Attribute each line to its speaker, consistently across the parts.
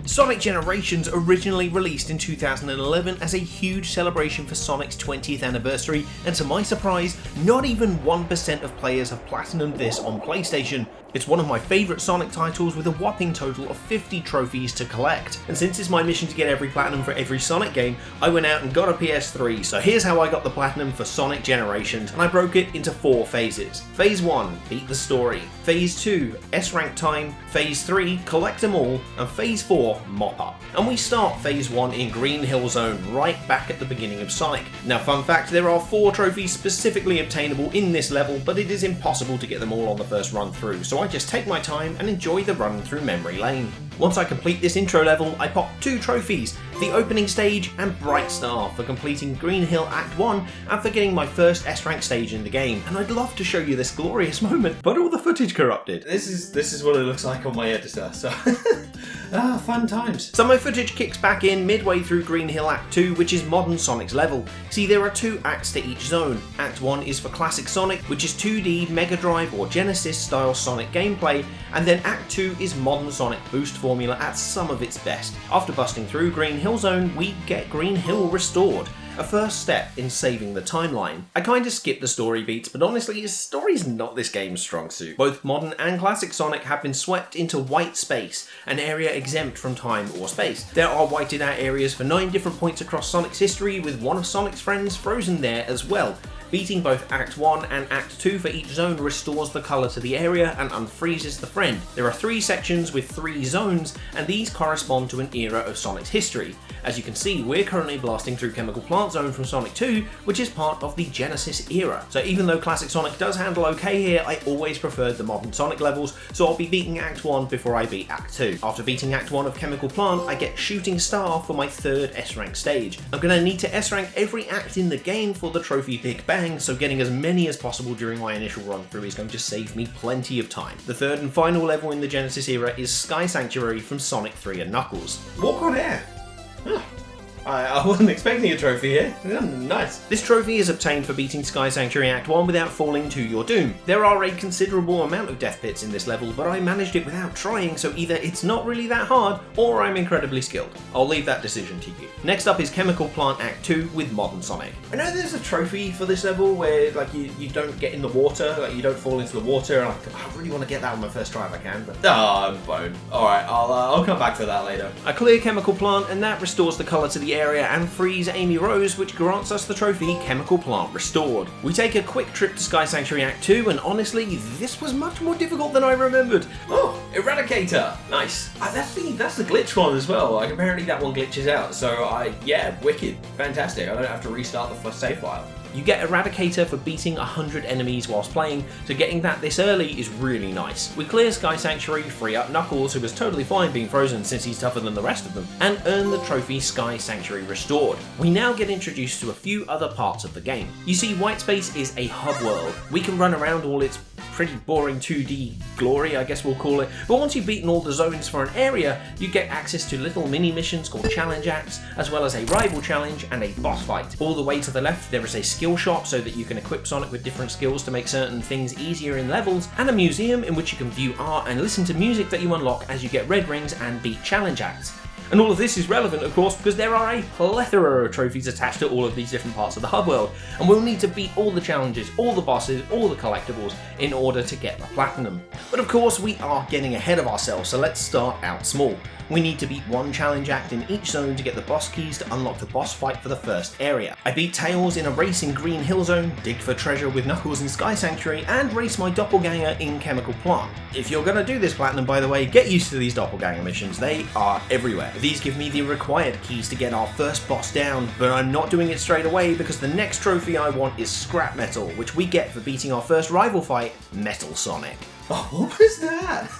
Speaker 1: Sonic Generations originally released in 2011 as a huge celebration for Sonic's 20th anniversary, and to my surprise, not even 1% of players have platinumed this on PlayStation. It's one of my favourite Sonic titles with a whopping total of 50 trophies to collect. And since it's my mission to get every platinum for every Sonic game, I went out and got a PS3, so here's how I got the platinum for Sonic Generations, and I broke it into 4 phases. Phase 1, beat the story. Phase 2, S-rank time. Phase 3, collect them all. And Phase 4, mop up. And we start Phase 1 in Green Hill Zone, right back at the beginning of Sonic. Now fun fact, there are 4 trophies specifically obtainable in this level, but it is impossible to get them all on the first run through, so I just take my time and enjoy the run through memory lane. Once I complete this intro level, I pop 2 trophies, the opening stage and Bright Star for completing Green Hill Act 1 and for getting my first S-rank stage in the game. And I'd love to show you this glorious moment, but all the footage corrupted. This is what it looks like on my editor, so fun times. So my footage kicks back in midway through Green Hill Act 2, which is modern Sonic's level. See, there are 2 acts to each zone. Act 1 is for classic Sonic, which is 2D Mega Drive or Genesis style Sonic gameplay, and then Act 2 is modern Sonic boost formula at some of its best. After busting through Green Hill Zone, we get Green Hill restored, a first step in saving the timeline. I kinda skipped the story beats, but honestly, the story's not this game's strong suit. Both modern and classic Sonic have been swept into white space, an area exempt from time or space. There are whited out areas for 9 different points across Sonic's history, with one of Sonic's friends frozen there as well. Beating both Act 1 and Act 2 for each zone restores the colour to the area and unfreezes the friend. There are 3 sections with 3 zones, and these correspond to an era of Sonic's history. As you can see, we're currently blasting through Chemical Plant Zone from Sonic 2, which is part of the Genesis era. So even though classic Sonic does handle okay here, I always preferred the modern Sonic levels, so I'll be beating Act 1 before I beat Act 2. After beating Act 1 of Chemical Plant, I get Shooting Star for my 3rd S-rank stage. I'm going to need to S-rank every act in the game for the trophy Big Bang, so getting as many as possible during my initial run through is going to save me plenty of time. The 3rd and final level in the Genesis era is Sky Sanctuary from Sonic 3 and Knuckles. Walk on air! Huh. I wasn't expecting a trophy here. Nice. This trophy is obtained for beating Sky Sanctuary Act 1 without falling to your doom. There are a considerable amount of death pits in this level, but I managed it without trying, so either it's not really that hard, or I'm incredibly skilled. I'll leave that decision to you. Next up is Chemical Plant Act 2 with Modern Sonic. I know there's a trophy for this level where like you don't get in the water, like you don't fall into the water, and I really want to get that on my first try if I can, but I'm boned. Alright, I'll come back to that later. I clear Chemical Plant, and that restores the colour to the area and frees Amy Rose, which grants us the trophy Chemical Plant Restored. We take a quick trip to Sky Sanctuary Act 2, and honestly, this was much more difficult than I remembered. Oh, Eradicator! Nice. That's the glitch one as well. Like, apparently that one glitches out, so yeah, wicked. Fantastic. I don't have to restart the first save file. You get Eradicator for beating 100 enemies whilst playing, so getting that this early is really nice. We clear Sky Sanctuary, free up Knuckles, who was totally fine being frozen since he's tougher than the rest of them, and earn the trophy Sky Sanctuary Restored. We now get introduced to a few other parts of the game. You see, White Space is a hub world. We can run around all its pretty boring 2D glory, I guess we'll call it, but once you've beaten all the zones for an area, you get access to little mini missions called challenge acts, as well as a rival challenge and a boss fight. All the way to the left there is a skill shop so that you can equip Sonic with different skills to make certain things easier in levels, and a museum in which you can view art and listen to music that you unlock as you get red rings and beat challenge acts. And all of this is relevant, of course, because there are a plethora of trophies attached to all of these different parts of the hub world, and we'll need to beat all the challenges, all the bosses, all the collectibles in order to get the platinum. But of course, we are getting ahead of ourselves, so let's start out small. We need to beat 1 challenge act in each zone to get the boss keys to unlock the boss fight for the first area. I beat Tails in a race in Green Hill Zone, dig for treasure with Knuckles in Sky Sanctuary, and race my doppelganger in Chemical Plant. If you're gonna do this platinum, by the way, get used to these doppelganger missions. They are everywhere. These give me the required keys to get our first boss down, but I'm not doing it straight away because the next trophy I want is Scrap Metal, which we get for beating our first rival fight, Metal Sonic. Oh, what was that?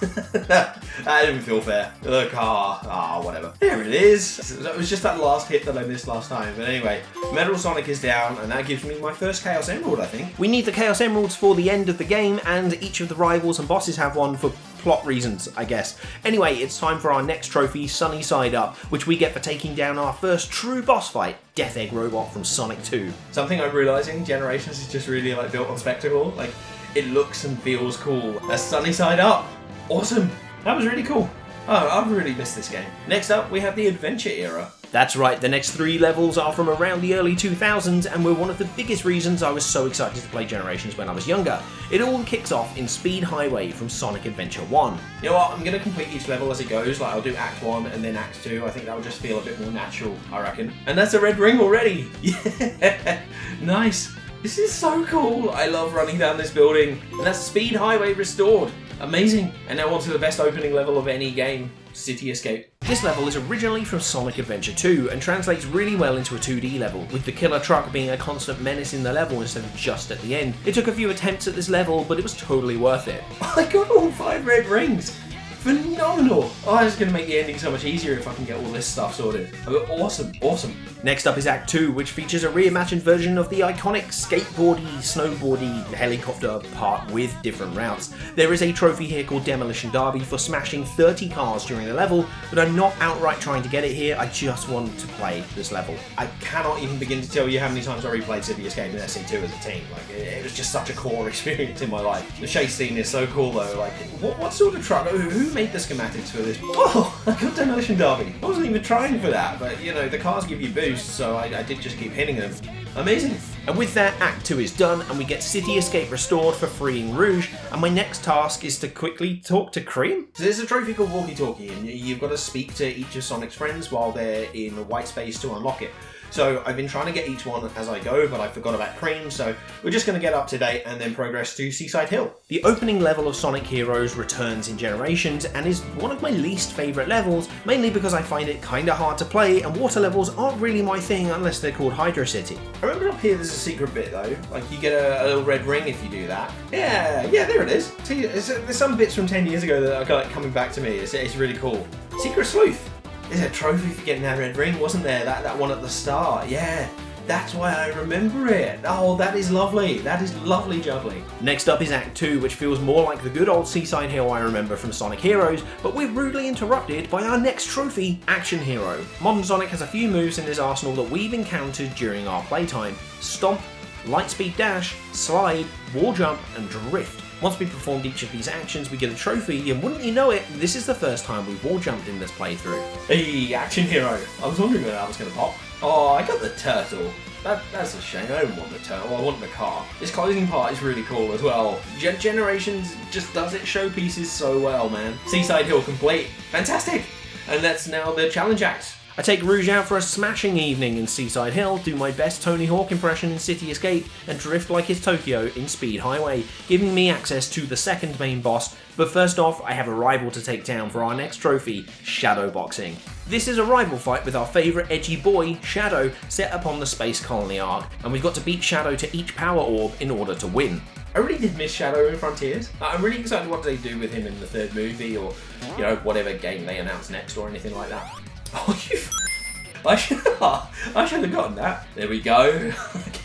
Speaker 1: That didn't feel fair. Look, whatever. There it is. It was just that last hit that I missed last time. But anyway, Metal Sonic is down, and that gives me my first Chaos Emerald, I think. We need the Chaos Emeralds for the end of the game, and each of the rivals and bosses have one for plot reasons, I guess. Anyway, it's time for our next trophy, Sunny Side Up, which we get for taking down our first true boss fight, Death Egg Robot from Sonic 2. Something I'm realising, Generations is just really like built on spectacle. Like, it looks and feels cool. A Sunny Side Up. Awesome. That was really cool. Oh, I've really missed this game. Next up, we have the Adventure era. That's right, the next 3 levels are from around the early 2000s and were one of the biggest reasons I was so excited to play Generations when I was younger. It all kicks off in Speed Highway from Sonic Adventure 1. You know what, I'm going to complete each level as it goes, like I'll do Act 1 and then Act 2, I think that will just feel a bit more natural, I reckon. And that's a red ring already! Yeah, nice! This is so cool, I love running down this building. And that's Speed Highway restored. Amazing! And now on to the best opening level of any game, City Escape. This level is originally from Sonic Adventure 2 and translates really well into a 2D level, with the killer truck being a constant menace in the level instead of just at the end. It took a few attempts at this level, but it was totally worth it. I got all 5 red rings! Phenomenal! Oh, it's going to make the ending so much easier if I can get all this stuff sorted. Awesome, awesome. Next up is Act 2, which features a reimagined version of the iconic skateboardy, snowboardy, helicopter part with different routes. There is a trophy here called Demolition Derby for smashing 30 cars during the level, but I'm not outright trying to get it here, I just want to play this level. I cannot even begin to tell you how many times I replayed City Escape and SC2 as a teen. Like, it was just such a core experience in my life. The chase scene is so cool though, like, what sort of truck, who made the schematics for this? Oh, I got Demolition Derby. I wasn't even trying for that, but you know, the cars give you boosts, so I did just keep hitting them. Amazing. And with that, Act 2 is done, and we get City Escape restored for freeing Rouge, and my next task is to quickly talk to Cream. So there's a trophy called Walkie Talkie, and you've got to speak to each of Sonic's friends while they're in a white space to unlock it. So I've been trying to get each one as I go, but I forgot about Cream, so we're just going to get up to date and then progress to Seaside Hill. The opening level of Sonic Heroes returns in Generations and is one of my least favourite levels, mainly because I find it kinda hard to play and water levels aren't really my thing unless they're called Hydro City. I remember up here there's a secret bit though, like you get a little red ring if you do that. Yeah, there it is. See, there's some bits from 10 years ago that are like coming back to me, it's really cool. Secret Sleuth. There's a trophy for getting that red ring, wasn't there? That one at the start, yeah. That's why I remember it. Oh, that is lovely. That is lovely jubbly. Next up is Act 2, which feels more like the good old Seaside Hill I remember from Sonic Heroes, but we're rudely interrupted by our next trophy, Action Hero. Modern Sonic has a few moves in his arsenal that we've encountered during our playtime. Stomp, Lightspeed Dash, Slide, Wall Jump, and Drift. Once we performed each of these actions, we get a trophy, and wouldn't you know it, this is the first time we've wall jumped in this playthrough. Hey, Action Hero! I was wondering when that was going to pop. Oh, I got the turtle. That's a shame, I don't want the turtle, I want the car. This closing part is really cool as well. Generations just does its showpieces so well, man. Seaside Hill complete. Fantastic! And that's now the challenge act. I take Rouge out for a smashing evening in Seaside Hill, do my best Tony Hawk impression in City Escape, and drift like it's Tokyo in Speed Highway, giving me access to the second main boss. But first off, I have a rival to take down for our next trophy, Shadow Boxing. This is a rival fight with our favourite edgy boy, Shadow, set up on the Space Colony arc, and we've got to beat Shadow to each power orb in order to win. I really did miss Shadow in Frontiers. I'm really excited what they do with him in the third movie, or, you know, whatever game they announce next or anything like that. Oh, you I should have gotten that. There we go.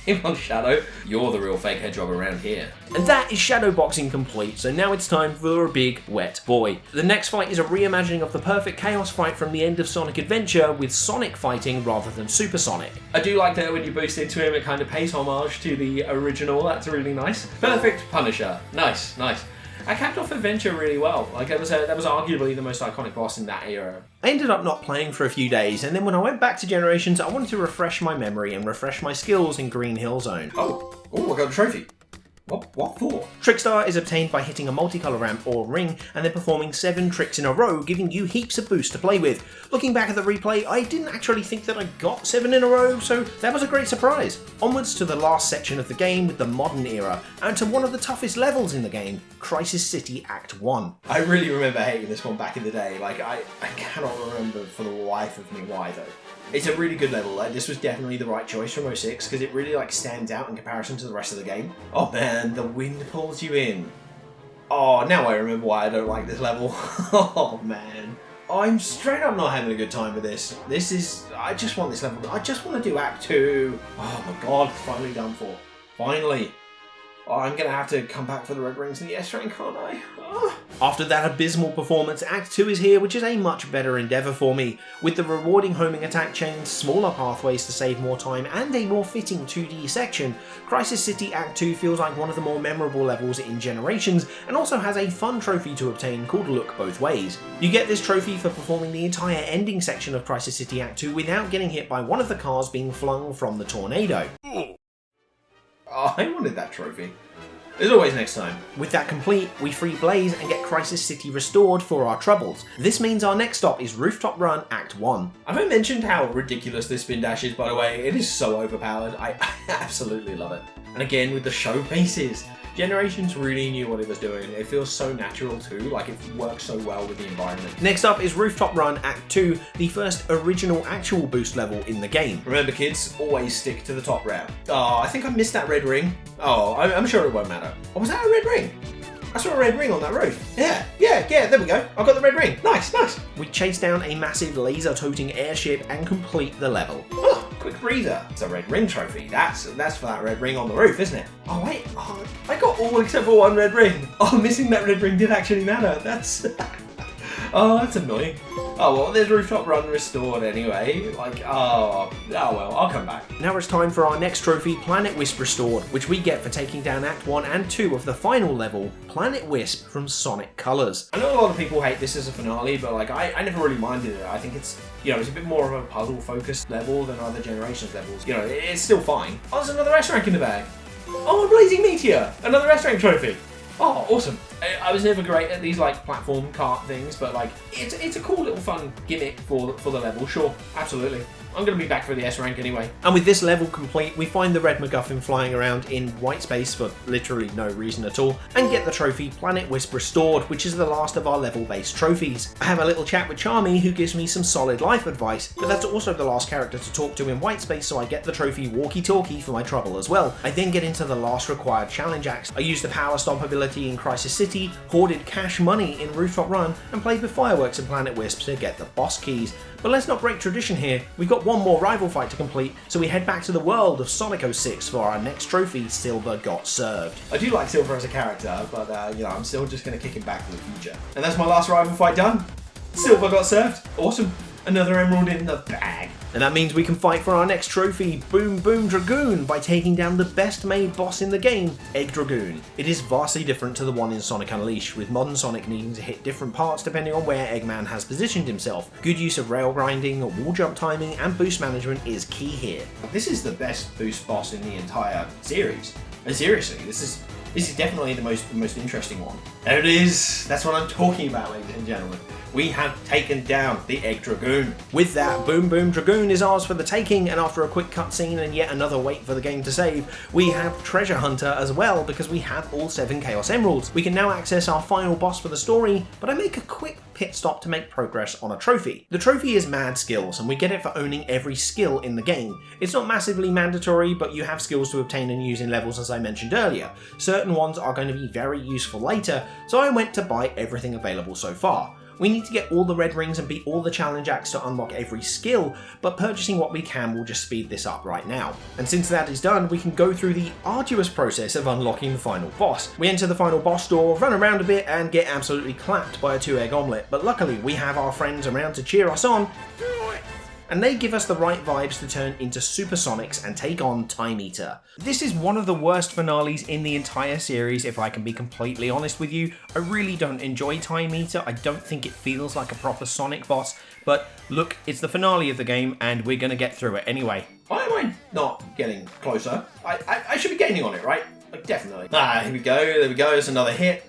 Speaker 1: Game on Shadow. You're the real fake hedgehog around here. And that is Shadow Boxing complete, so now it's time for a big wet boy. The next fight is a reimagining of the perfect Chaos fight from the end of Sonic Adventure with Sonic fighting rather than Super Sonic. I do like that when you boost into him, it kind of pays homage to the original. That's really nice. Perfect Punisher. Nice, nice. I capped off Adventure really well. Like that was arguably the most iconic boss in that era. I ended up not playing for a few days, and then when I went back to Generations, I wanted to refresh my memory and refresh my skills in Green Hill Zone. Oh, I got a trophy. What for? Trickstar is obtained by hitting a multicolour ramp or ring and then performing 7 tricks in a row, giving you heaps of boost to play with. Looking back at the replay, I didn't actually think that I got 7 in a row, so that was a great surprise. Onwards to the last section of the game with the modern era, and to one of the toughest levels in the game, Crisis City Act 1. I really remember hating this one back in the day, like I cannot remember for the life of me why though. It's a really good level. This was definitely the right choice from 06 because it really stands out in comparison to the rest of the game. Oh man, the wind pulls you in. Oh, now I remember why I don't like this level. Oh man. I'm straight up not having a good time with this. I just want this level. I just want to do Act 2. Oh my god, finally done for. Finally. Oh, I'm gonna have to come back for the red rings in the S rank, aren't I? Oh. After that abysmal performance, Act 2 is here, which is a much better endeavour for me, with the rewarding homing attack chains, smaller pathways to save more time, and a more fitting 2D section. Crisis City Act 2 feels like one of the more memorable levels in Generations, and also has a fun trophy to obtain called Look Both Ways. You get this trophy for performing the entire ending section of Crisis City Act 2 without getting hit by one of the cars being flung from the tornado. Oh, I wanted that trophy. There's always next time. With that complete, we free Blaze and get Crisis City restored for our troubles. This means our next stop is Rooftop Run Act 1. Have I mentioned how ridiculous this spin dash is, by the way? It is so overpowered. I absolutely love it. And again, with the show bases. Generations really knew what it was doing. It feels so natural too, like it works so well with the environment. Next up is Rooftop Run Act 2, the first original actual boost level in the game. Remember kids, always stick to the top route. Oh, I think I missed that red ring. Oh, I'm sure it won't matter. Oh, was that a red ring? I saw a red ring on that roof. Yeah, there we go. I got the red ring. Nice. We chase down a massive laser-toting airship and complete the level. Oh, quick breather. It's a red ring trophy. That's for that red ring on the roof, isn't it? Oh wait, I got all except for one red ring. Oh, missing that red ring did actually matter. That's oh, that's annoying. Oh well, there's Rooftop Run restored anyway. Like, oh well, I'll come back. Now it's time for our next trophy, Planet Wisp Restored, which we get for taking down Act 1 and 2 of the final level, Planet Wisp from Sonic Colors. I know a lot of people hate this as a finale, but like, I never really minded it. I think it's, you know, it's a bit more of a puzzle-focused level than other Generations levels. You know, it's still fine. Oh, there's another S rank in the bag. Oh, a Blazing Meteor! Another S rank trophy! Oh, awesome. I was never great at these like platform cart things, but like it's a cool little fun gimmick for the level, sure, absolutely. I'm going to be back for the S rank anyway. And with this level complete, we find the red MacGuffin flying around in white space for literally no reason at all, and get the trophy Planet Wisp Restored, which is the last of our level-based trophies. I have a little chat with Charmy, who gives me some solid life advice, but that's also the last character to talk to in white space, so I get the trophy Walkie Talkie for my trouble as well. I then get into the last required challenge acts. I use the Power Stomp ability in Crisis City, hoarded cash money in Rooftop Run, and played with fireworks in Planet Wisp to get the boss keys. But let's not break tradition here. We've got one more rival fight to complete, so we head back to the world of Sonic 06 for our next trophy, Silver Got Served. I do like Silver as a character, but you know, I'm still just going to kick him back for the future. And that's my last rival fight done. Silver got served. Awesome. Another emerald in the bag. And that means we can fight for our next trophy, Boom Boom Dragoon, by taking down the best made boss in the game, Egg Dragoon. It is vastly different to the one in Sonic Unleashed, with modern Sonic needing to hit different parts depending on where Eggman has positioned himself. Good use of rail grinding, wall jump timing, and boost management is key here. This is the best boost boss in the entire series. And seriously, this is definitely the most interesting one. There it is. That's what I'm talking about, ladies and gentlemen. We have taken down the Egg Dragoon. With that, Boom Boom Dragoon is ours for the taking, and after a quick cutscene and yet another wait for the game to save, we have Treasure Hunter as well because we have all 7 Chaos Emeralds. We can now access our final boss for the story, but I make a quick pit stop to make progress on a trophy. The trophy is Mad Skills, and we get it for owning every skill in the game. It's not massively mandatory, but you have skills to obtain and use in levels as I mentioned earlier. Certain ones are going to be very useful later, so I went to buy everything available so far. We need to get all the red rings and beat all the challenge acts to unlock every skill, but purchasing what we can will just speed this up right now. And since that is done, we can go through the arduous process of unlocking the final boss. We enter the final boss door, run around a bit, and get absolutely clapped by a 2-egg omelette, but luckily we have our friends around to cheer us on, and they give us the right vibes to turn into Supersonics and take on Time Eater. This is one of the worst finales in the entire series, if I can be completely honest with you. I really don't enjoy Time Eater. I don't think it feels like a proper Sonic boss, but look, it's the finale of the game and we're gonna get through it anyway. Why am I not getting closer? I should be gaining on it, right? Like, definitely. Here we go, there we go, there's another hit.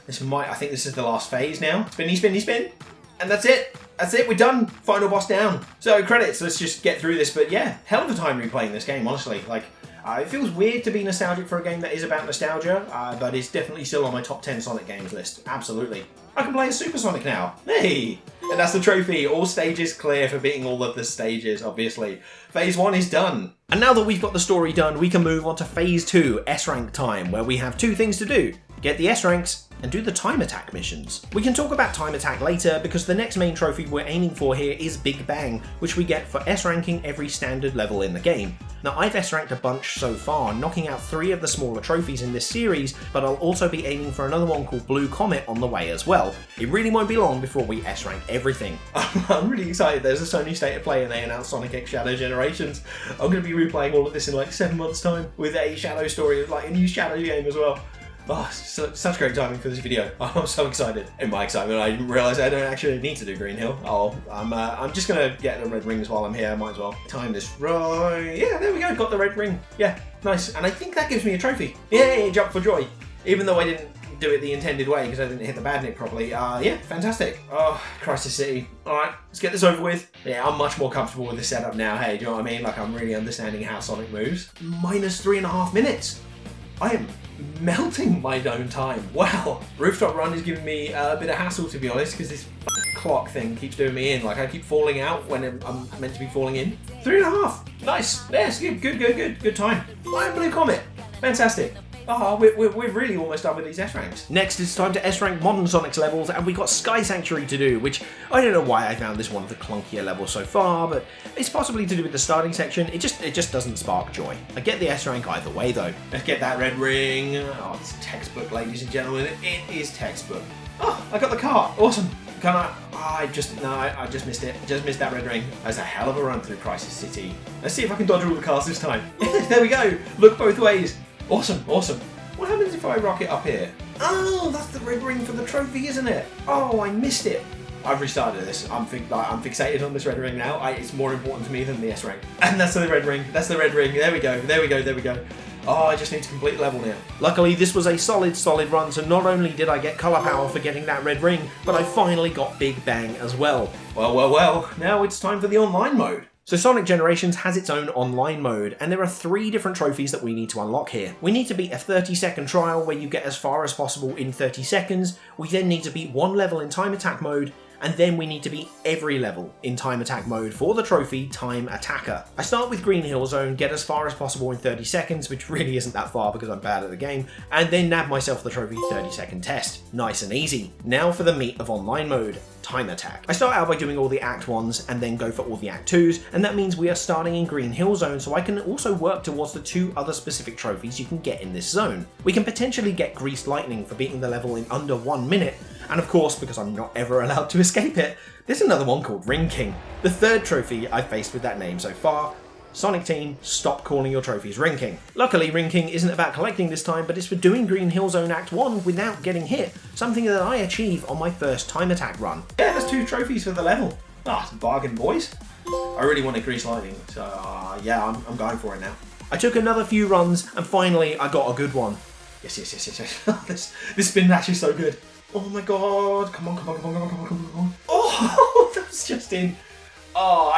Speaker 1: I think this is the last phase now. Spinny, spinny, spin. And that's it. That's it, we're done. Final boss down. So credits, let's just get through this. But yeah, hell of a time replaying this game, honestly. Like, it feels weird to be nostalgic for a game that is about nostalgia, but it's definitely still on my top 10 Sonic games list. Absolutely. I can play as Super Sonic now. Hey! And that's the trophy. All stages clear for beating all of the stages, obviously. Phase 1 is done. And now that we've got the story done, we can move on to Phase 2, S-Rank time, where we have 2 things to do. get the S ranks, and do the time attack missions. We can talk about time attack later because the next main trophy we're aiming for here is Big Bang, which we get for S ranking every standard level in the game. Now I've S ranked a bunch so far, knocking out 3 of the smaller trophies in this series, but I'll also be aiming for another one called Blue Comet on the way as well. It really won't be long before we S rank everything. I'm really excited. There's a Sony State of Play and they announced Sonic X Shadow Generations. I'm going to be replaying all of this in like 7 months time with a Shadow story, like a new Shadow game as well. Oh, such great timing for this video. I'm so excited. In my excitement, I didn't realise I don't actually need to do Green Hill. Oh, I'm just gonna get the red rings while I'm here. Might as well time this right. Yeah, there we go. Got the red ring. Yeah, nice. And I think that gives me a trophy. Yay! Jump for joy. Even though I didn't do it the intended way because I didn't hit the badnik properly. Yeah, fantastic. Oh, Crisis City. All right, let's get this over with. Yeah, I'm much more comfortable with this setup now. Hey, do you know what I mean? Like I'm really understanding how Sonic moves. Minus 3.5 minutes. I am melting my own time. Wow. Rooftop Run is giving me a bit of hassle, to be honest, because this clock thing keeps doing me in. Like I keep falling out when I'm meant to be falling in. 3.5. Nice. Yes, good time. I'm Blue Comet. Fantastic. Oh, we're really almost done with these S ranks. Next, it's time to S rank modern Sonic's levels, and we got Sky Sanctuary to do, which I don't know why I found this one of the clunkier levels so far, but it's possibly to do with the starting section. It just doesn't spark joy. I get the S rank either way though. Let's get that red ring. Oh, it's textbook, ladies and gentlemen. It is textbook. Oh, I got the car. Awesome. Can I? Oh, I just missed it. Just missed that red ring. That's a hell of a run through Crisis City. Let's see if I can dodge all the cars this time. There we go. Look both ways. Awesome. What happens if I rock it up here? Oh, that's the red ring for the trophy, isn't it? Oh, I missed it. I've restarted this. I'm fixated on this red ring now. It's more important to me than the S rank. And that's the red ring. That's the red ring. There we go. Oh, I just need to complete the level now. Luckily, this was a solid run, so not only did I get colour power for getting that red ring, but I finally got Big Bang as well. Well, now it's time for the online mode. So Sonic Generations has its own online mode, and there are 3 different trophies that we need to unlock here. We need to beat a 30-second trial where you get as far as possible in 30 seconds, we then need to beat 1 level in time attack mode, and then we need to beat every level in time attack mode for the trophy Time Attacker. I start with Green Hill Zone, get as far as possible in 30 seconds, which really isn't that far because I'm bad at the game, and then nab myself the trophy 30-second test. Nice and easy. Now for the meat of online mode. Time attack. I start out by doing all the Act 1s and then go for all the Act 2s, and that means we are starting in Green Hill Zone, so I can also work towards the 2 other specific trophies you can get in this zone. We can potentially get Greased Lightning for beating the level in under 1 minute, and of course, because I'm not ever allowed to escape it, there's another one called Ring King, the 3rd trophy I've faced with that name so far. Sonic Team, stop calling your trophies Ring King. Luckily, Ring King isn't about collecting this time, but it's for doing Green Hill Zone Act 1 without getting hit, something that I achieve on my first time attack run. Yeah, there's 2 trophies for the level. Ah, bargain, boys. I really want to Grease Lightning, so yeah, I'm going for it now. I took another few runs, and finally I got a good one. Yes. This spin dash is so good. Oh my god, come on. Oh, that was just in. Oh,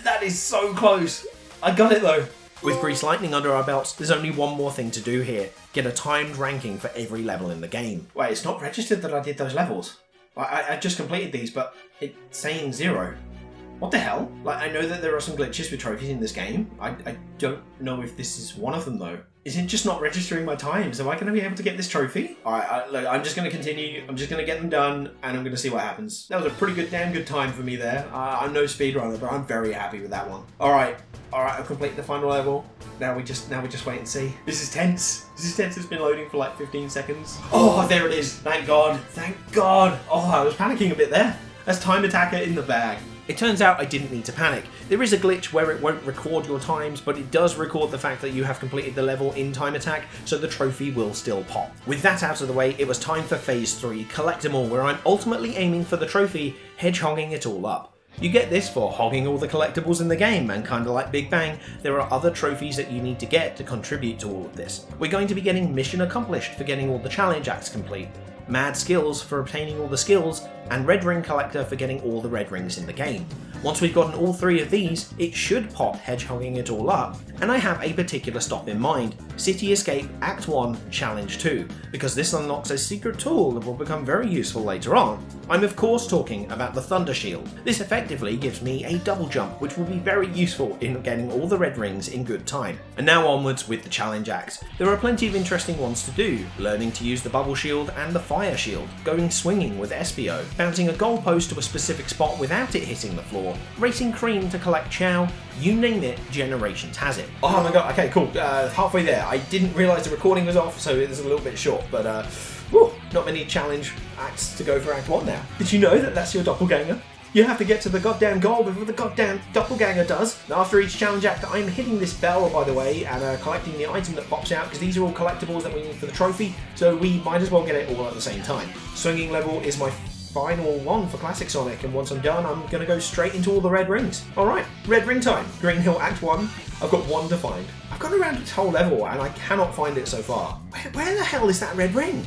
Speaker 1: that is so close. I got it though. With Grease Lightning under our belts, there's only one more thing to do here. Get a timed ranking for every level in the game. Wait, it's not registered that I did those levels. I just completed these, but it's saying 0. What the hell? Like, I know that there are some glitches with trophies in this game. I don't know if this is one of them though. Is it just not registering my times? Am I going to be able to get this trophy? Alright, look, I'm just going to continue. I'm just going to get them done, and I'm going to see what happens. That was a pretty damn good time for me there. I'm no speedrunner, but I'm very happy with that one. Alright, I've completed the final level. Now we just wait and see. This is tense. It's been loading for like 15 seconds. Oh, there it is. Thank God. Oh, I was panicking a bit there. That's Time Attacker in the bag. It turns out I didn't need to panic. There is a glitch where it won't record your times, but it does record the fact that you have completed the level in Time Attack, so the trophy will still pop. With that out of the way, it was time for Phase 3, Collect 'em All, where I'm ultimately aiming for the trophy, hedgehogging it all up. You get this for hogging all the collectibles in the game, and kinda like Big Bang, there are other trophies that you need to get to contribute to all of this. We're going to be getting Mission Accomplished for getting all the challenge acts complete, Mad Skills for obtaining all the skills, and Red Ring Collector for getting all the red rings in the game. Once we've gotten all 3 of these, it should pop hedgehogging it all up, and I have a particular stop in mind, City Escape Act 1 Challenge 2, because this unlocks a secret tool that will become very useful later on. I'm of course talking about the Thunder Shield. This effectively gives me a double jump, which will be very useful in getting all the red rings in good time. And now onwards with the challenge acts. There are plenty of interesting ones to do, learning to use the bubble shield and the fire shield, going swinging with SBO, bouncing a goalpost to a specific spot without it hitting the floor, racing cream to collect chow, you name it, Generations has it. Oh my god, okay, cool, halfway there. I didn't realise the recording was off, so it was a little bit short, but whew, not many challenge acts to go for Act 1 now. Did you know that that's your doppelganger? You have to get to the goddamn goal before the goddamn doppelganger does. After each challenge act, I'm hitting this bell, by the way, and collecting the item that pops out, because these are all collectibles that we need for the trophy, so we might as well get it all at the same time. Swinging level is my final one for Classic Sonic, and once I'm done, I'm going to go straight into all the red rings. Alright, red ring time. Green Hill Act 1. I've got 1 to find. I've gone around this whole level, and I cannot find it so far. Where the hell is that red ring?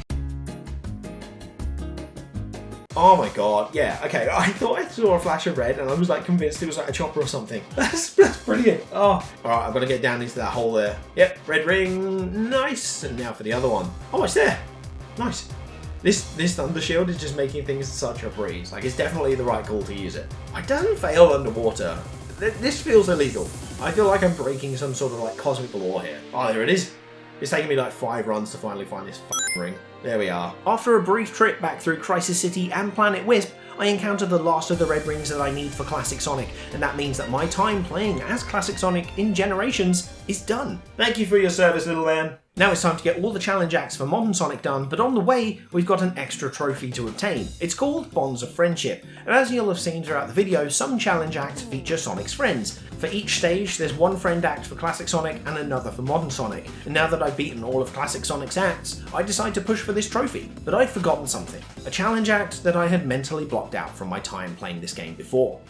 Speaker 1: Oh my god, yeah, okay, I thought I saw a flash of red and I was like convinced it was like a chopper or something. That's brilliant. Oh, alright, I've got to get down into that hole there. Yep, red ring, nice. And now for the other one. Oh, it's there. Nice. This Thunder Shield is just making things such a breeze. Like, it's definitely the right call to use it. It doesn't fail underwater. This feels illegal. I feel like I'm breaking some sort of like cosmic law here. Oh, there it is. It's taken me like 5 runs to finally find this ring. There we are. After a brief trip back through Crisis City and Planet Wisp, I encountered the last of the red rings that I need for Classic Sonic, and that means that my time playing as Classic Sonic in Generations is done. Thank you for your service, little man. Now it's time to get all the challenge acts for Modern Sonic done, but on the way, we've got an extra trophy to obtain. It's called Bonds of Friendship, and as you'll have seen throughout the video, some challenge acts feature Sonic's friends. For each stage, there's one friend act for Classic Sonic and another for Modern Sonic, and now that I've beaten all of Classic Sonic's acts, I decide to push for this trophy. But I'd forgotten something, a challenge act that I had mentally blocked out from my time playing this game before.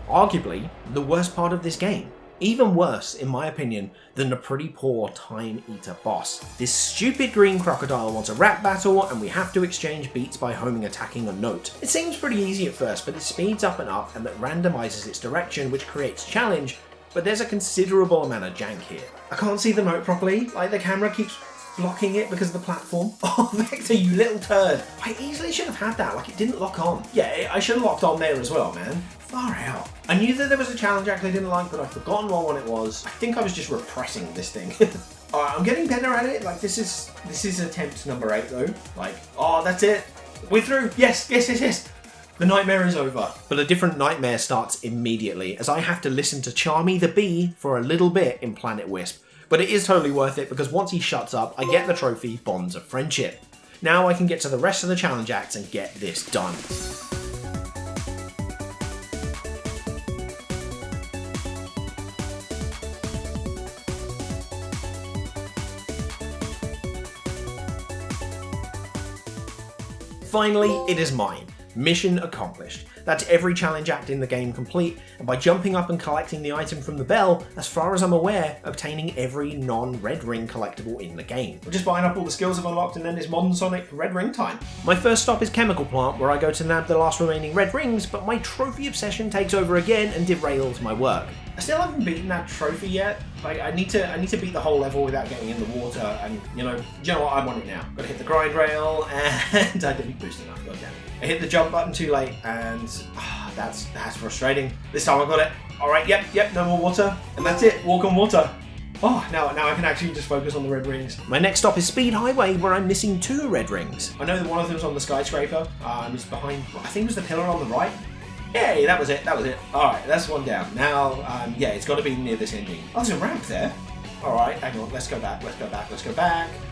Speaker 1: Arguably, the worst part of this game. Even worse, in my opinion, than the pretty poor Time Eater boss. This stupid green crocodile wants a rap battle, and we have to exchange beats by homing attacking a note. It seems pretty easy at first, but it speeds up and up, and that randomizes its direction, which creates challenge, but there's a considerable amount of jank here. I can't see the note properly, like the camera keeps blocking it because of the platform. Oh, Vector, you little turd. I easily should have had that, like it didn't lock on. Yeah, I should have locked on there as well, man. Far out. I knew that there was a challenge act I didn't like, but I'd forgotten what one it was. I think I was just repressing this thing. Alright, I'm getting better at it. Like, this is attempt number 8 though. Like, oh, that's it. We're through. Yes. The nightmare is over. But a different nightmare starts immediately, as I have to listen to Charmy the Bee for a little bit in Planet Wisp. But it is totally worth it, because once he shuts up, I get the trophy Bonds of Friendship. Now I can get to the rest of the challenge acts and get this done. Finally, it is mine. Mission accomplished. That's every challenge act in the game complete, and by jumping up and collecting the item from the bell, as far as I'm aware, obtaining every non-red ring collectible in the game. We're just buying up all the skills I've unlocked, and then it's Modern Sonic red ring time. My first stop is Chemical Plant, where I go to nab the last remaining red rings, but my trophy obsession takes over again and derails my work. I still haven't beaten that trophy yet. Like, I need to beat the whole level without getting in the water, and you know what, I want it now. Gotta hit the grind rail, and I didn't boost enough, goddammit. I hit the jump button too late, and that's frustrating. This time I got it. Alright, yep, no more water, and that's it, walk on water. Oh, now I can actually just focus on the red rings. My next stop is Speed Highway, where I'm missing 2 red rings. I know that one of them's on the skyscraper, it's behind, I think it was the pillar on the right. Yay, that was it. Alright, that's one down. Now, yeah, it's got to be near this ending. Oh, there's a ramp there. Alright, hang on, let's go back.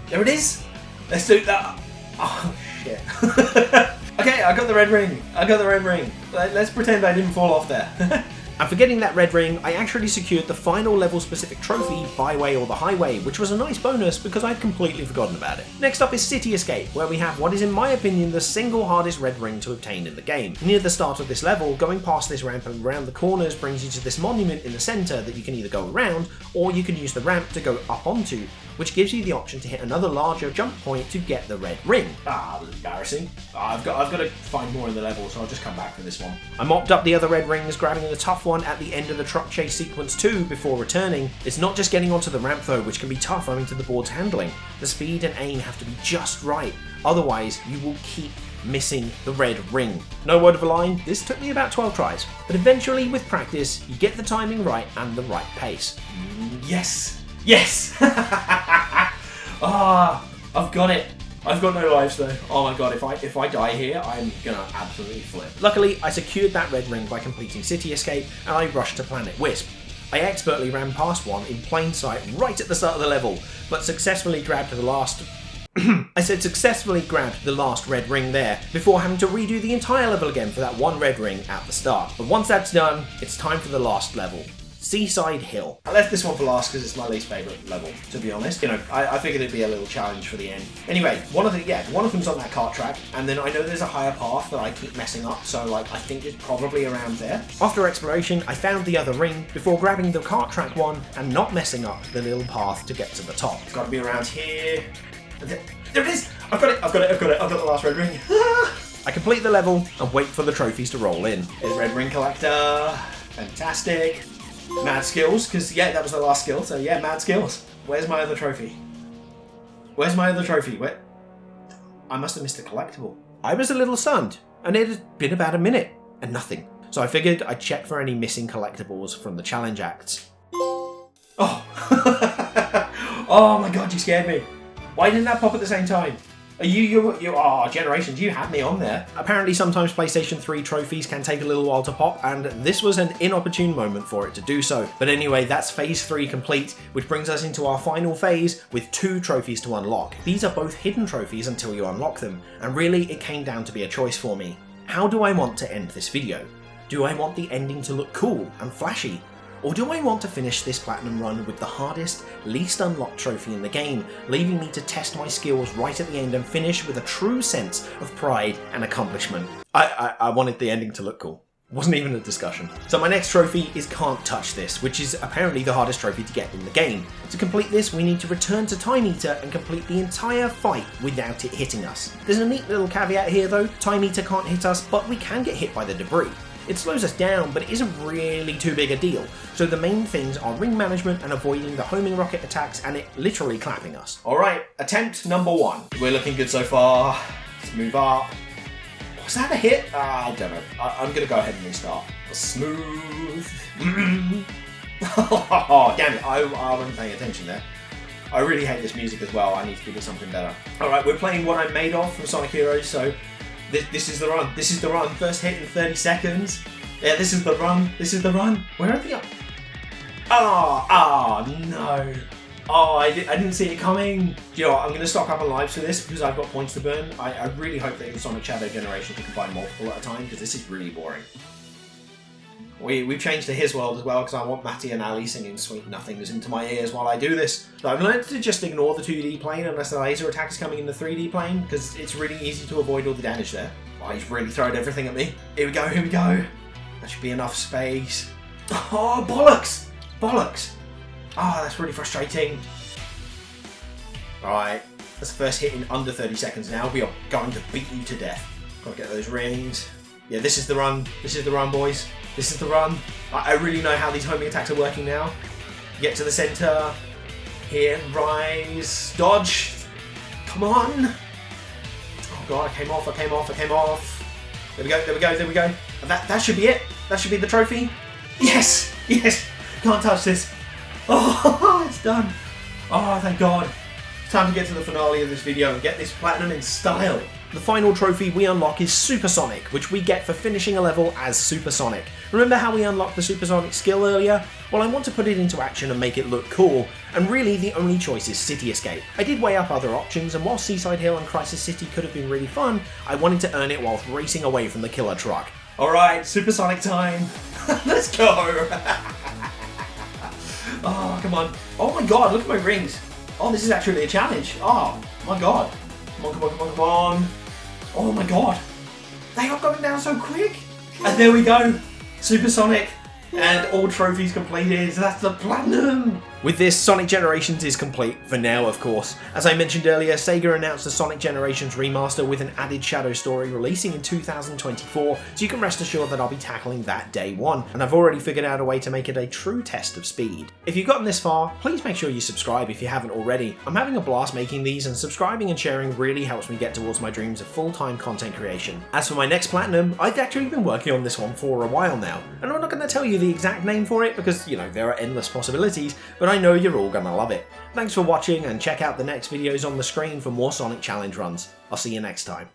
Speaker 1: There it is! Let's do that. Oh, shit. Okay, I got the red ring. Let's pretend I didn't fall off there. And for getting that red ring, I actually secured the final level specific trophy, Byway or the Highway, which was a nice bonus because I'd completely forgotten about it. Next up is City Escape, where we have what is in my opinion the single hardest red ring to obtain in the game. Near the start of this level, going past this ramp and around the corners brings you to this monument in the centre that you can either go around, or you can use the ramp to go up onto, which gives you the option to hit another larger jump point to get the red ring. Ah, that's embarrassing. I've got to find more in the level, so I'll just come back for this one. I mopped up the other red rings, grabbing the tough one at the end of the truck chase sequence too before returning. It's not just getting onto the ramp though, which can be tough owing to the board's handling. The speed and aim have to be just right, otherwise you will keep missing the red ring. No word of a lie, this took me about 12 tries, but eventually with practice you get the timing right and the right pace. Yes! Yes! Ah, I've got it. I've got no lives though. Oh my god, if I die here, I'm gonna absolutely flip. Luckily, I secured that red ring by completing City Escape, and I rushed to Planet Wisp. I expertly ran past one in plain sight right at the start of the level, but successfully grabbed the last... successfully grabbed the last red ring there, before having to redo the entire level again for that one red ring at the start. But once that's done, it's time for the last level. Seaside Hill. I left this one for last because it's my least favourite level, to be honest. You know, I figured it'd be a little challenge for the end. Anyway, one of them's on that cart track, and then I know there's a higher path that I keep messing up, so like I think it's probably around there. After exploration, I found the other ring before grabbing the cart track one and not messing up the little path to get to the top. It's got to be around here. There it is! I've got the last red ring. I complete the level and wait for the trophies to roll in. There's red ring collector. Fantastic. Mad skills, because yeah, that was the last skill, so yeah, mad skills. Where's my other trophy? Where's my other trophy? Where? I must have missed a collectible. I was a little stunned, and it had been about a minute, and nothing. So I figured I'd check for any missing collectibles from the challenge acts. Oh! Oh my god, you scared me. Why didn't that pop at the same time? Are you Generations, you had me on there. Apparently sometimes PlayStation 3 trophies can take a little while to pop, and this was an inopportune moment for it to do so. But anyway, that's phase 3 complete, which brings us into our final phase with 2 trophies to unlock. These are both hidden trophies until you unlock them, and really it came down to be a choice for me. How do I want to end this video? Do I want the ending to look cool and flashy? Or do I want to finish this platinum run with the hardest, least unlocked trophy in the game, leaving me to test my skills right at the end and finish with a true sense of pride and accomplishment? I wanted the ending to look cool. Wasn't even a discussion. So my next trophy is Can't Touch This, which is apparently the hardest trophy to get in the game. To complete this, we need to return to Time Eater and complete the entire fight without it hitting us. There's a neat little caveat here though, Time Eater can't hit us, but we can get hit by the debris. It slows us down, but it isn't really too big a deal. So the main things are ring management and avoiding the homing rocket attacks and it literally clapping us. Alright, attempt number 1. We're looking good so far. Let's move up. Was that a hit? I don't know. I'm going to go ahead and restart. Smooth. Oh, damn it. I wasn't paying attention there. I really hate this music as well. I need to give it something better. Alright, we're playing What I'm Made Of from Sonic Heroes, so this is the run. This is the run. First hit in 30 seconds. Yeah, this is the run. This is the run. Where are the... Oh, no. Oh, I didn't see it coming. Do you know what? I'm going to stock up on lives for this because I've got points to burn. I really hope that in Sonic Shadow Generation you can buy multiple at a time because this is really boring. We've changed to his world as well because I want Matty and Ali singing sweet nothings into my ears while I do this. So I've learned to just ignore the 2D plane unless the laser attack is coming in the 3D plane because it's really easy to avoid all the damage there. Oh, he's really thrown everything at me. Here we go, here we go. That should be enough space. Oh, bollocks! Bollocks! Oh, that's really frustrating. Alright, that's the first hit in under 30 seconds now. We are going to beat you to death. Gotta get those rings. Yeah, this is the run. This is the run, boys. This is the run. I really know how these homing attacks are working now. Get to the center. Here, rise. Dodge. Come on. Oh god, I came off. There we go, there we go, there we go. That should be it. That should be the trophy. Yes! Yes! Can't touch this. Oh, it's done. Oh, thank god. It's time to get to the finale of this video and get this platinum in style. The final trophy we unlock is Supersonic, which we get for finishing a level as Supersonic. Remember how we unlocked the Supersonic skill earlier? Well, I want to put it into action and make it look cool, and really the only choice is City Escape. I did weigh up other options, and while Seaside Hill and Crisis City could have been really fun, I wanted to earn it whilst racing away from the killer truck. Alright, Supersonic time. Let's go! Oh, come on. Oh my god, look at my rings. Oh, this is actually a challenge. Oh, my god. Come on, come on, come on, come on. Oh my god. They are going down so quick. And there we go. Supersonic. And all trophies completed, that's the platinum! With this, Sonic Generations is complete, for now of course. As I mentioned earlier, Sega announced the Sonic Generations remaster with an added shadow story releasing in 2024, so you can rest assured that I'll be tackling that day one, and I've already figured out a way to make it a true test of speed. If you've gotten this far, please make sure you subscribe if you haven't already. I'm having a blast making these, and subscribing and sharing really helps me get towards my dreams of full-time content creation. As for my next platinum, I've actually been working on this one for a while now, and I'm not going to tell you the exact name for it because, you know, there are endless possibilities, but I know you're all gonna love it. Thanks for watching, and check out the next videos on the screen for more Sonic Challenge runs. I'll see you next time.